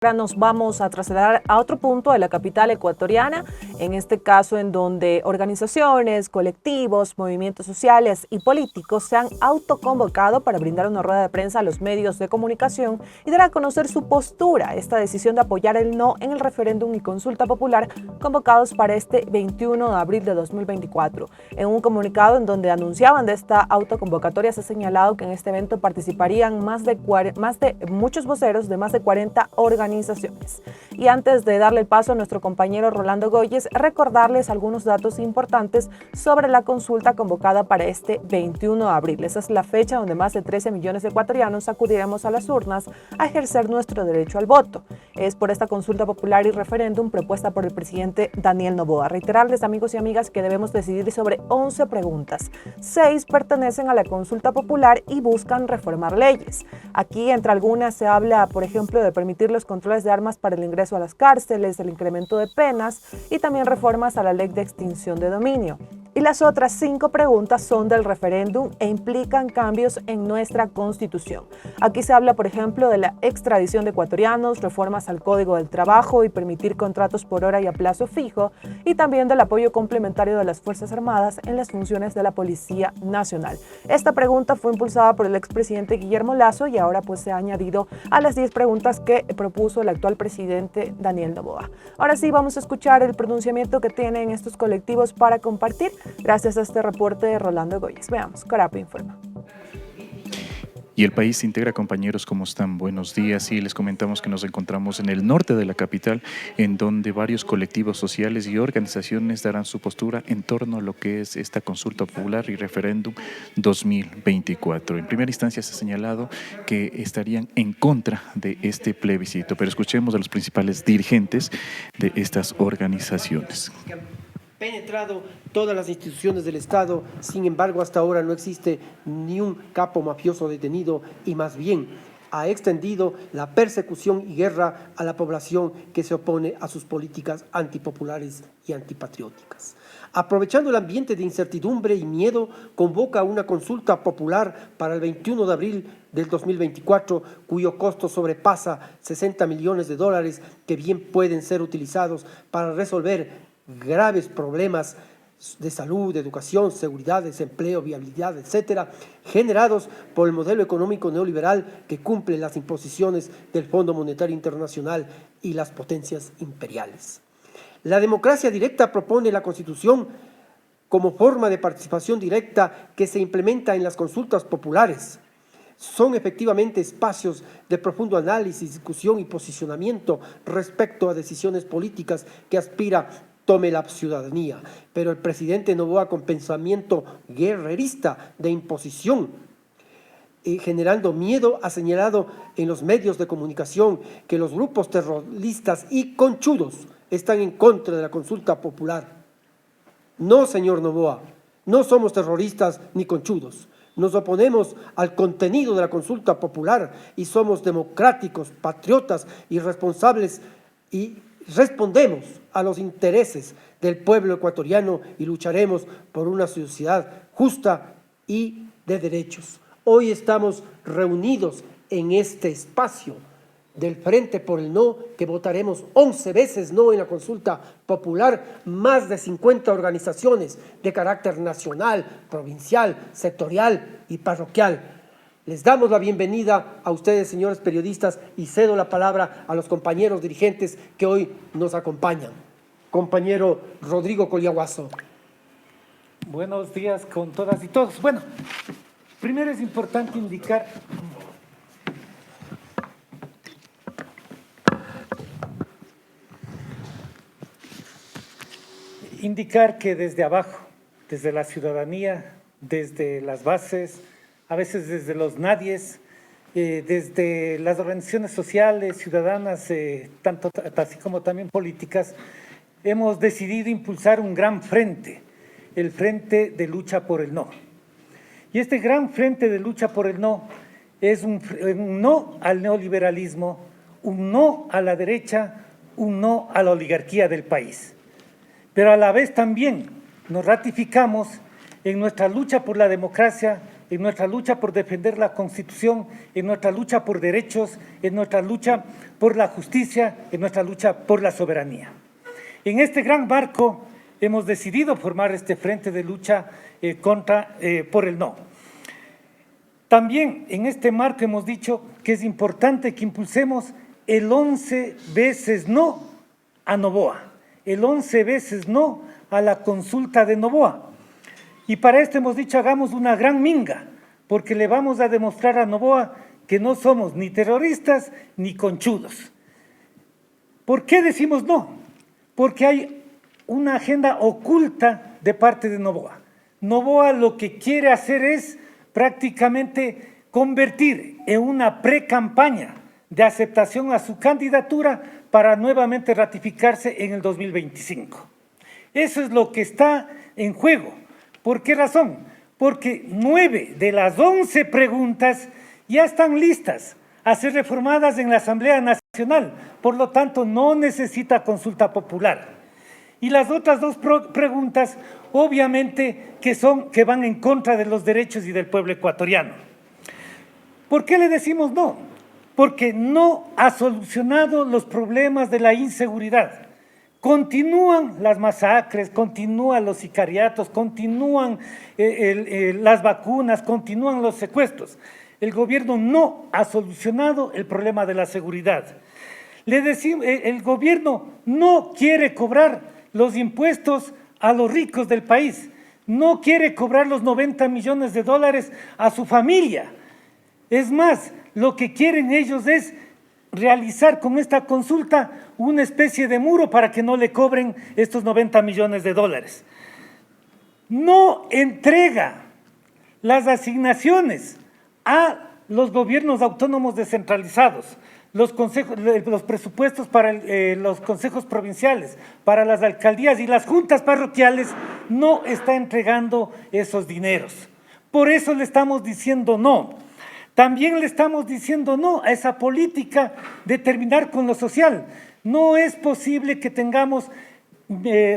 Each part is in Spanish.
Ahora nos vamos a trasladar a otro punto de la capital ecuatoriana, en este caso en donde organizaciones, colectivos, movimientos sociales y políticos se han autoconvocado para brindar una rueda de prensa a los medios de comunicación y dar a conocer su postura, esta decisión de apoyar el no en el referéndum y consulta popular convocados para este 21 de abril de 2024. En un comunicado en donde anunciaban de esta autoconvocatoria se ha señalado que en este evento participarían muchos voceros de más de 40 organizaciones. Y antes de darle el paso a nuestro compañero Rolando Goyes, recordarles algunos datos importantes sobre la consulta convocada para este 21 de abril. Esa es la fecha donde más de 13 millones de ecuatorianos acudiremos a las urnas a ejercer nuestro derecho al voto. Es por esta consulta popular y referéndum propuesta por el presidente Daniel Noboa. Reiterarles, amigos y amigas, que debemos decidir sobre 11 preguntas. 6 pertenecen a la consulta popular y buscan reformar leyes. Aquí, entre algunas, se habla, por ejemplo, de permitir los controles de armas para el ingreso a las cárceles, el incremento de penas y también reformas a la ley de extinción de dominio. Y las otras 5 preguntas son del referéndum e implican cambios en nuestra Constitución. Aquí se habla, por ejemplo, de la extradición de ecuatorianos, reformas al Código del Trabajo y permitir contratos por hora y a plazo fijo, y también del apoyo complementario de las Fuerzas Armadas en las funciones de la Policía Nacional. Esta pregunta fue impulsada por el expresidente Guillermo Lasso y ahora pues se ha añadido a las 10 preguntas que propuso el actual presidente Daniel Noboa. Ahora sí, vamos a escuchar el pronunciamiento que tienen estos colectivos para compartir. Gracias a este reporte de Rolando Goyes. Veamos, Carapo informa. Y el país se integra, compañeros, ¿cómo están? Buenos días. Y les comentamos que nos encontramos en el norte de la capital, en donde varios colectivos sociales y organizaciones darán su postura en torno a lo que es esta consulta popular y referéndum 2024. En primera instancia se ha señalado que estarían en contra de este plebiscito, pero escuchemos a los principales dirigentes de estas organizaciones. Penetrado todas las instituciones del Estado, sin embargo hasta ahora no existe ni un capo mafioso detenido y más bien ha extendido la persecución y guerra a la población que se opone a sus políticas antipopulares y antipatrióticas. Aprovechando el ambiente de incertidumbre y miedo, convoca una consulta popular para el 21 de abril del 2024, cuyo costo sobrepasa $60 millones que bien pueden ser utilizados para resolver graves problemas de salud, de educación, seguridad, desempleo, viabilidad, etcétera, generados por el modelo económico neoliberal que cumple las imposiciones del Fondo Monetario Internacional y las potencias imperiales. La democracia directa propone la Constitución como forma de participación directa que se implementa en las consultas populares. Son efectivamente espacios de profundo análisis, discusión y posicionamiento respecto a decisiones políticas que aspira tome la ciudadanía, pero el presidente Noboa, con pensamiento guerrerista de imposición, generando miedo, ha señalado en los medios de comunicación que los grupos terroristas y conchudos están en contra de la consulta popular. No, señor Noboa, no somos terroristas ni conchudos. Nos oponemos al contenido de la consulta popular y somos democráticos, patriotas y responsables y respondemos a los intereses del pueblo ecuatoriano y lucharemos por una sociedad justa y de derechos. Hoy estamos reunidos en este espacio del Frente por el No, que votaremos 11 veces no en la consulta popular, más de 50 organizaciones de carácter nacional, provincial, sectorial y parroquial. Les damos la bienvenida a ustedes, señores periodistas, y cedo la palabra a los compañeros dirigentes que hoy nos acompañan. Compañero Rodrigo Colliaguazo. Buenos días con todas y todos. Bueno, primero es importante indicar que desde abajo, desde la ciudadanía, desde las bases, a veces desde los nadies, desde las organizaciones sociales, ciudadanas, tanto así como también políticas, hemos decidido impulsar un gran frente, el Frente de Lucha por el No. Y este gran frente de lucha por el no es un no al neoliberalismo, un no a la derecha, un no a la oligarquía del país. Pero a la vez también nos ratificamos en nuestra lucha por la democracia en nuestra lucha por defender la Constitución, en nuestra lucha por derechos, en nuestra lucha por la justicia, en nuestra lucha por la soberanía. En este gran marco hemos decidido formar este frente de lucha por el no. También en este marco hemos dicho que es importante que impulsemos el 11 veces no a Noboa, el 11 veces no a la consulta de Noboa. Y para esto hemos dicho, hagamos una gran minga, porque le vamos a demostrar a Noboa que no somos ni terroristas ni conchudos. ¿Por qué decimos no? Porque hay una agenda oculta de parte de Noboa. Noboa lo que quiere hacer es prácticamente convertir en una pre-campaña de aceptación a su candidatura para nuevamente ratificarse en el 2025. Eso es lo que está en juego. ¿Por qué razón? Porque 9 de las 11 preguntas ya están listas a ser reformadas en la Asamblea Nacional, por lo tanto no necesita consulta popular. Y las otras 2 preguntas, obviamente, que van en contra de los derechos y del pueblo ecuatoriano. ¿Por qué le decimos no? Porque no ha solucionado los problemas de la inseguridad. Continúan las masacres, continúan los sicariatos, continúan las vacunas, continúan los secuestros. El gobierno no ha solucionado el problema de la seguridad. El gobierno no quiere cobrar los impuestos a los ricos del país, no quiere cobrar los 90 millones de dólares a su familia. Es más, lo que quieren ellos es realizar con esta consulta una especie de muro para que no le cobren estos 90 millones de dólares. No entrega las asignaciones a los gobiernos autónomos descentralizados, los presupuestos para los consejos provinciales, para las alcaldías y las juntas parroquiales, no está entregando esos dineros. Por eso le estamos diciendo no. También le estamos diciendo no a esa política de terminar con lo social. No es posible que tengamos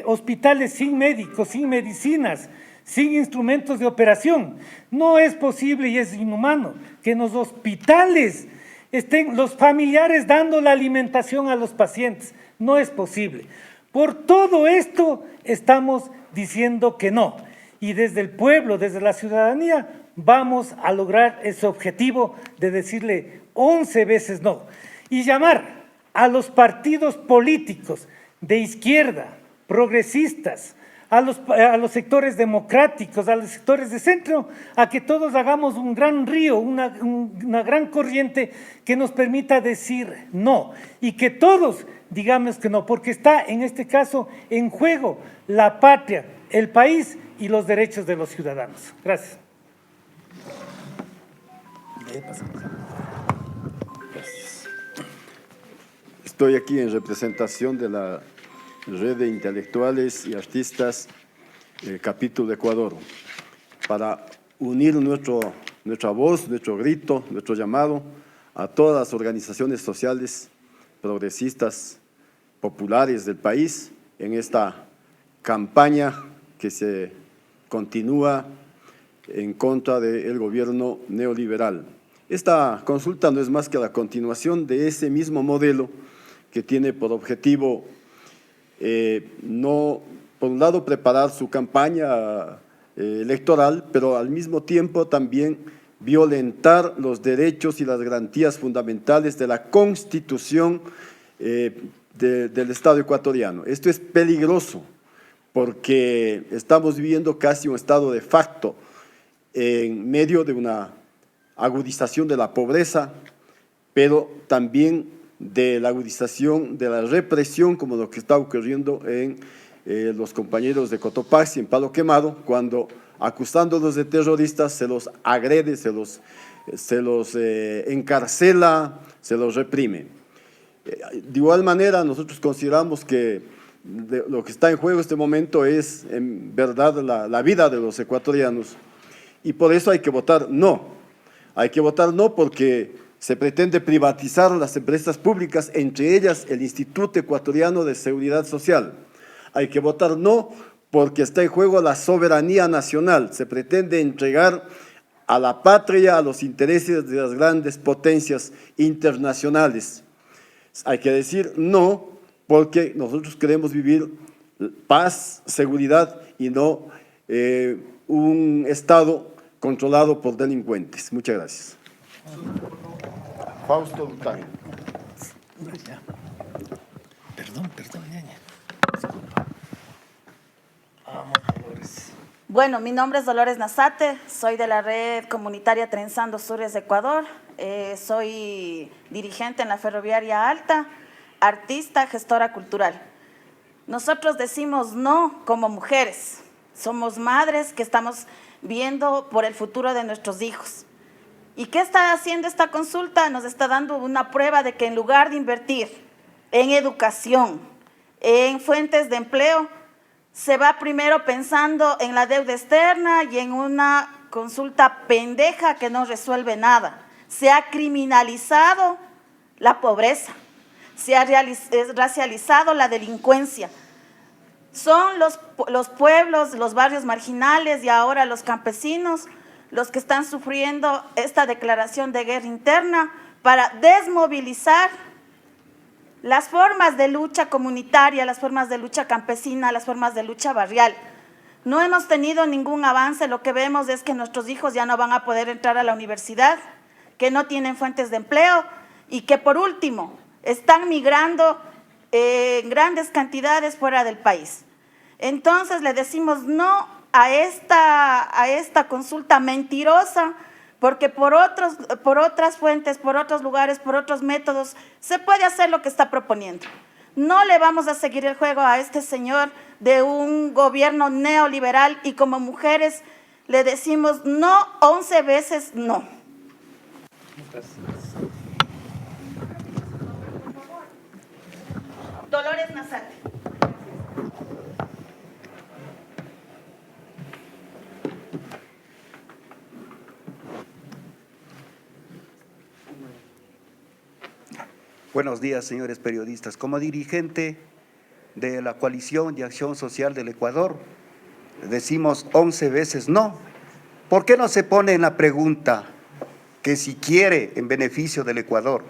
hospitales sin médicos, sin medicinas, sin instrumentos de operación. No es posible y es inhumano que en los hospitales estén los familiares dando la alimentación a los pacientes. No es posible. Por todo esto estamos diciendo que no. Y desde el pueblo, desde la ciudadanía, vamos a lograr ese objetivo de decirle 11 veces no. Y llamar a los partidos políticos de izquierda, progresistas, a los sectores democráticos, a los sectores de centro, a que todos hagamos un gran río, una gran corriente que nos permita decir no. Y que todos digamos que no, porque está en este caso en juego la patria, el país y los derechos de los ciudadanos. Gracias. Gracias. Estoy aquí en representación de la Red de Intelectuales y Artistas Capítulo Ecuador para unir nuestra voz, nuestro grito, nuestro llamado a todas las organizaciones sociales progresistas populares del país en esta campaña que se continúa en contra del gobierno neoliberal. Esta consulta no es más que la continuación de ese mismo modelo que tiene por objetivo no, por un lado, preparar su campaña electoral, pero al mismo tiempo también violentar los derechos y las garantías fundamentales de la Constitución del Estado ecuatoriano. Esto es peligroso porque estamos viviendo casi un estado de facto en medio de una agudización de la pobreza, pero también de la agudización de la represión, como lo que está ocurriendo en los compañeros de Cotopaxi, en Palo Quemado, cuando acusándolos de terroristas se los agrede, se los encarcela, se los reprime. De igual manera, nosotros consideramos que lo que está en juego en este momento es, en verdad, la vida de los ecuatorianos, y por eso hay que votar no. Hay que votar no porque se pretende privatizar las empresas públicas, entre ellas el Instituto Ecuatoriano de Seguridad Social. Hay que votar no porque está en juego la soberanía nacional. Se pretende entregar a la patria, a los intereses de las grandes potencias internacionales. Hay que decir no, porque nosotros queremos vivir paz, seguridad y no un Estado controlado por delincuentes. Muchas gracias. Fausto Lután. Perdón, ñaña. Bueno, mi nombre es Dolores Nazate, soy de la red comunitaria Trenzando Sures de Ecuador, soy dirigente en la Ferroviaria Alta, artista, gestora cultural. Nosotros decimos no como mujeres, somos madres que estamos viendo por el futuro de nuestros hijos. ¿Y qué está haciendo esta consulta? Nos está dando una prueba de que en lugar de invertir en educación, en fuentes de empleo, se va primero pensando en la deuda externa y en una consulta pendeja que no resuelve nada. Se ha criminalizado la pobreza, se ha racializado la delincuencia. Son los pueblos, los barrios marginales y ahora los campesinos los que están sufriendo esta declaración de guerra interna para desmovilizar las formas de lucha comunitaria, las formas de lucha campesina, las formas de lucha barrial. No hemos tenido ningún avance, lo que vemos es que nuestros hijos ya no van a poder entrar a la universidad, que no tienen fuentes de empleo y que por último están migrando en grandes cantidades fuera del país. Entonces le decimos no a esta consulta mentirosa, porque por otras fuentes, por otros lugares, por otros métodos, se puede hacer lo que está proponiendo. No le vamos a seguir el juego a este señor de un gobierno neoliberal y como mujeres le decimos no 11 veces no. Dolores Nazate. Buenos días, señores periodistas. Como dirigente de la Coalición de Acción Social del Ecuador, decimos 11 veces no. ¿Por qué no se pone en la pregunta que si quiere en beneficio del Ecuador,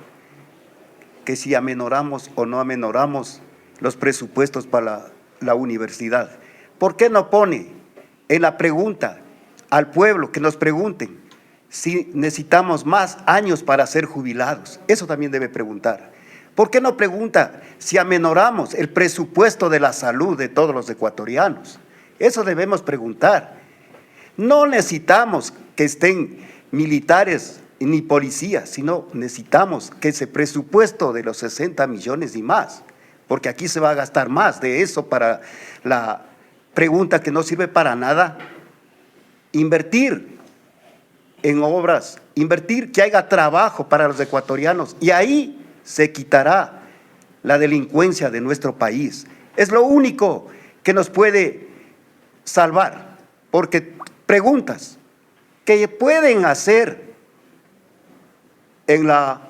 que si amenoramos o no amenoramos los presupuestos para la universidad? ¿Por qué no pone en la pregunta al pueblo que nos pregunten si necesitamos más años para ser jubilados? Eso también debe preguntar. ¿Por qué no pregunta si amenoramos el presupuesto de la salud de todos los ecuatorianos? Eso debemos preguntar. No necesitamos que estén militares ni policías, sino necesitamos que ese presupuesto de los 60 millones y más, porque aquí se va a gastar más de eso para la pregunta que no sirve para nada, invertir en obras, invertir que haya trabajo para los ecuatorianos y ahí se quitará la delincuencia de nuestro país. Es lo único que nos puede salvar, porque preguntas que pueden hacer en la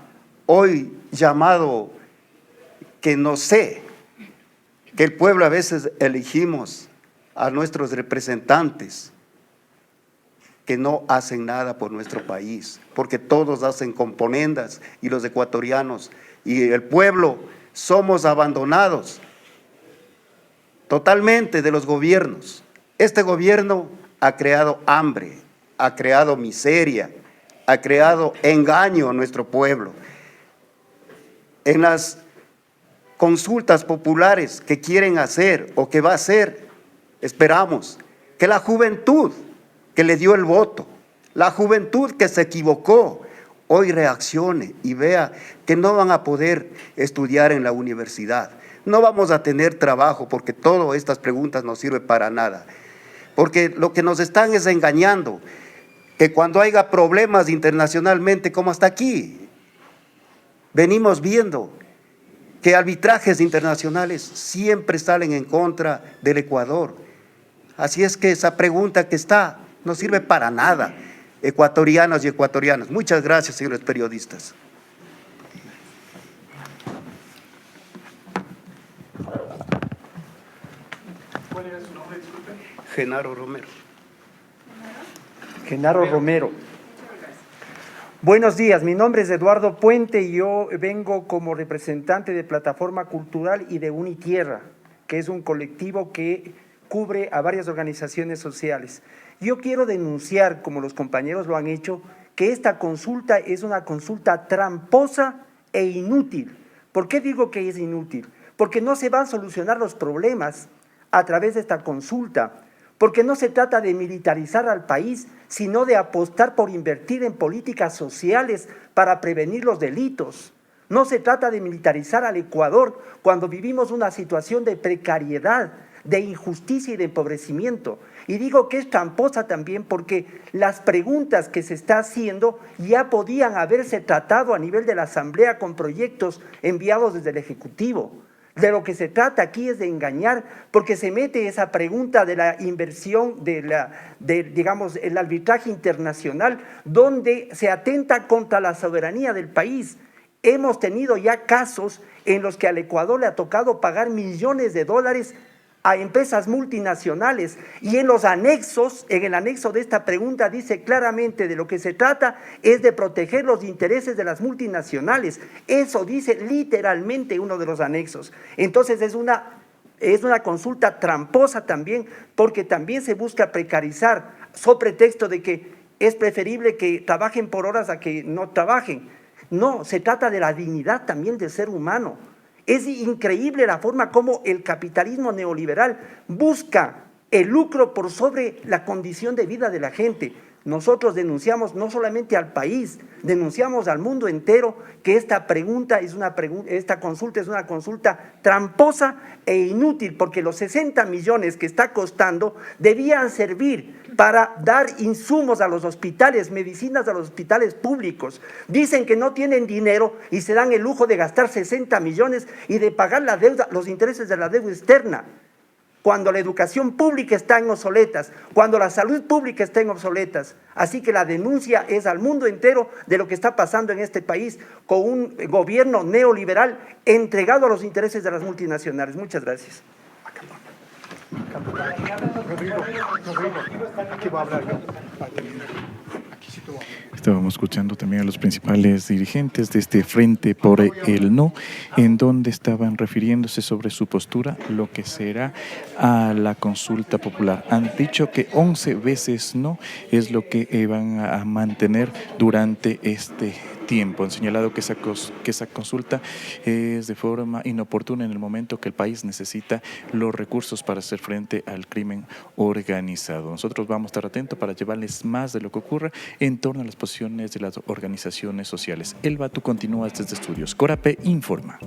hoy llamado, que no sé, que el pueblo a veces elegimos a nuestros representantes que no hacen nada por nuestro país, porque todos hacen componendas y los ecuatorianos y el pueblo somos abandonados totalmente de los gobiernos. Este gobierno ha creado hambre, ha creado miseria, ha creado engaño a nuestro pueblo. En las consultas populares que quieren hacer o que va a hacer, esperamos que la juventud que le dio el voto, la juventud que se equivocó, hoy reaccione y vea que no van a poder estudiar en la universidad. No vamos a tener trabajo porque todas estas preguntas no sirven para nada. Porque lo que nos están es engañando, que cuando haya problemas internacionalmente, como hasta aquí, venimos viendo que arbitrajes internacionales siempre salen en contra del Ecuador. Así es que esa pregunta que está no sirve para nada, ecuatorianos y ecuatorianas. Muchas gracias, señores periodistas. ¿Cuál era su nombre, disculpe? Genaro Romero. Genaro Romero. Buenos días, mi nombre es Eduardo Puente y yo vengo como representante de Plataforma Cultural y de Unitierra, que es un colectivo que cubre a varias organizaciones sociales. Yo quiero denunciar, como los compañeros lo han hecho, que esta consulta es una consulta tramposa e inútil. ¿Por qué digo que es inútil? Porque no se van a solucionar los problemas a través de esta consulta, porque no se trata de militarizar al país, sino de apostar por invertir en políticas sociales para prevenir los delitos. No se trata de militarizar al Ecuador cuando vivimos una situación de precariedad, de injusticia y de empobrecimiento. Y digo que es tramposa también porque las preguntas que se está haciendo ya podían haberse tratado a nivel de la Asamblea con proyectos enviados desde el Ejecutivo. De lo que se trata aquí es de engañar, porque se mete esa pregunta de la inversión, digamos, el arbitraje internacional, donde se atenta contra la soberanía del país. Hemos tenido ya casos en los que al Ecuador le ha tocado pagar millones de dólares a empresas multinacionales, y en los anexos, en el anexo de esta pregunta dice claramente de lo que se trata es de proteger los intereses de las multinacionales. Eso dice literalmente uno de los anexos. Entonces es una consulta tramposa también, porque también se busca precarizar, sobre pretexto de que es preferible que trabajen por horas a que no trabajen. No, se trata de la dignidad también del ser humano. Es increíble la forma como el capitalismo neoliberal busca el lucro por sobre la condición de vida de la gente. Nosotros denunciamos no solamente al país, denunciamos al mundo entero que esta consulta es una consulta tramposa e inútil, porque los 60 millones que está costando debían servir para dar insumos a los hospitales, medicinas a los hospitales públicos. Dicen que no tienen dinero y se dan el lujo de gastar 60 millones y de pagar la deuda, los intereses de la deuda externa, cuando la educación pública está en obsoletas, cuando la salud pública está en obsoletas. Así que la denuncia es al mundo entero de lo que está pasando en este país con un gobierno neoliberal entregado a los intereses de las multinacionales. Muchas gracias. Estábamos escuchando también a los principales dirigentes de este Frente por el No, en donde estaban refiriéndose sobre su postura, lo que será a la consulta popular. Han dicho que 11 veces no es lo que van a mantener durante este tiempo. Han señalado que esa consulta es de forma inoportuna en el momento que el país necesita los recursos para hacer frente al crimen organizado. Nosotros vamos a estar atentos para llevarles más de lo que ocurre en torno a las posiciones de las organizaciones sociales. Elba, tú continúas desde Estudios Corape informa.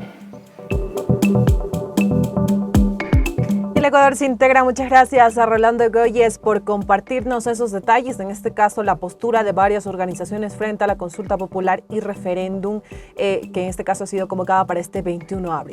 El Ecuador se integra. Muchas gracias a Rolando Goyes por compartirnos esos detalles, en este caso la postura de varias organizaciones frente a la consulta popular y referéndum que en este caso ha sido convocada para este 21 de abril.